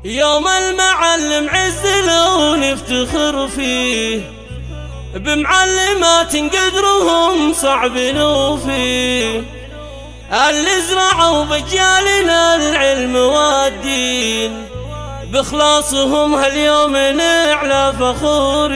يوم المعلم عز لو نفتخر فيه، بمعلمات قدرهم صعب نوفيه، اللي زرعوا بجيالنا العلم والدين، بإخلاصهم هاليوم نعلى فخورين.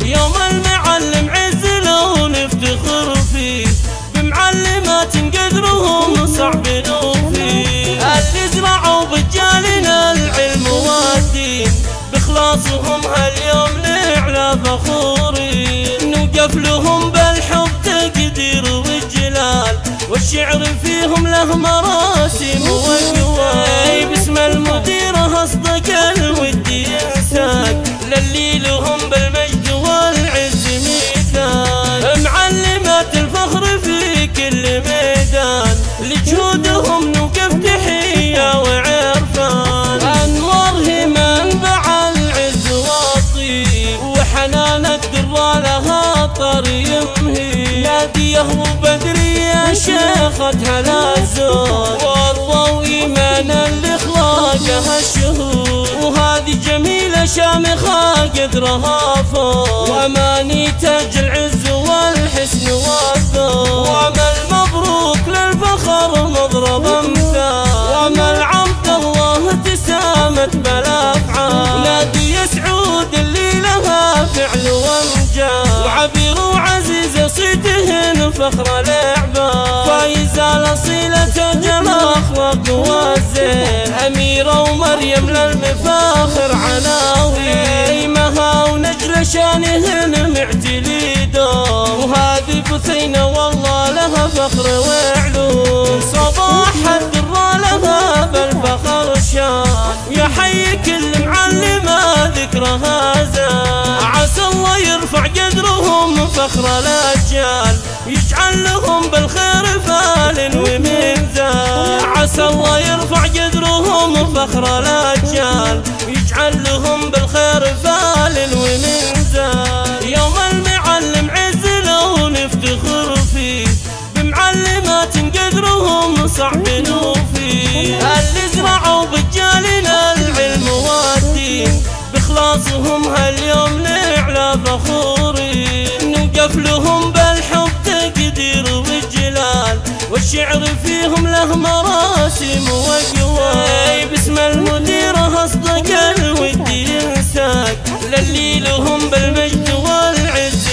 يوم المعلم عز لو نفتخر فيه، بمعلمات قدرهم صعب نوفيه، اللي زرعوا بجيالنا العلم والدين، بإخلاصهم هاليوم نعلى فخورين. نوقف لهم بالحب تقدير والجلال، والشعر فيهم له مراسم وقوال، باسم المديرة أصدق الود ينساك، للي لهم بالمجد والعز مثال. معلمات الفخر في كل ميدان، لجهودهم نوقف تحية وعرفان. أنوارهم منبع العز والطيب، وحنان الدرة لها طريق مهيب، ناديه وبدرية شيختها للزود، والله إيمانا لإخلاقها الشهود. وهذه جميلة شامخة قدرها فوق، وأماني تاج العز والحسن والذوق، وأمل مبروك للفخر مضرب أمثال، وأمل عبد الله تسامت بالأفعال. نادي سعود اللي لها فعل وامجاد، وعبير وعزيز صيتهن فخر الإعباد، فايزة الأصيلة تاج الأخلاق والزين، أميرة ومريم للمفاخر عناوين، ريمها ونجل شانهن معتلي دوم، وهذه بثينة والله لها فخر وعلوم. صباح الدرة لها بالفخر شان، ويا حي كل معلمة ذكرها زان، عسى الله يرفع قدرهم فخر الأجيال، ويجعل لهم بالخير فال ومنزال. عسى الله يرفع قدرهم فخر الأجيال، ويجعل لهم بالخير فال ومنزال. يوم المعلم عز لو نفتخر فيه، بمعلمات قدرهم صعب نوفيه، اللي زرعوا بجيالنا العلم والدين، بإخلاصهم هاليوم نعلى فخورين. نوقف لهم بالحب تقدير والجلال، والشعر فيهم له مراسم وقوال، باسم المديرة أصدق الود ينساك، للي لهم بالمجد والعز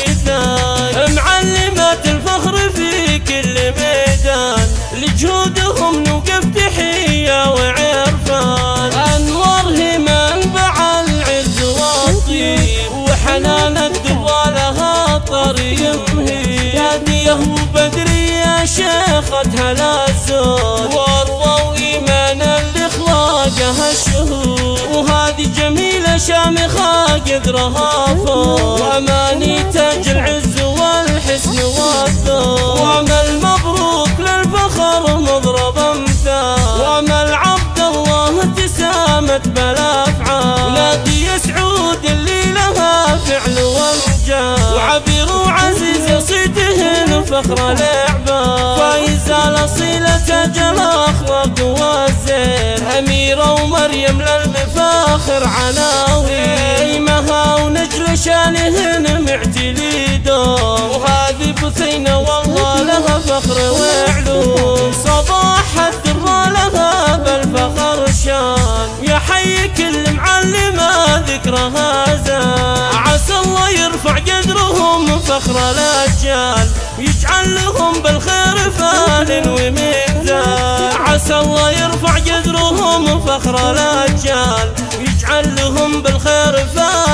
مثال. معلمات الفخر في كل ميدان، لجهودهم نوقف تحية وعرفان. أنوارهم منبع العز والطيب، وحنان الدرة لها طريق مهيب، ناديه وبدرية شيختها للزود، والله إيمانا لإخلاقها الشهود. وهذه جميلة شامخة قدرها فوق، وأماني تاج العز والحسن والذوق، وأمل مبروك للفخر مضرب أمثال، وأمل عبد الله تسامت بالأفعال. نادي سعود اللي لها فعل وامجاد، وعبير وعزيز صيتهن فخر الإعباد، فايزة الأصيلة تاج الأخلاق والزين، أميرة ومريم للمفاخر عناوين، ريمها ونجل شانهن معتلي دوم، وهذه بثينة والله لها فخر وعلوم. صباح الدرة لها بالفخر شان، ويا حي كل معلمة ذكرها زان، عسى الله يرفع قدرهم فخر الأجيال، ويجعل لهم بالخير فال ومنزال. عسى الله يرفع قدرهم فخر الأجيال، ويجعل لهم بالخير فال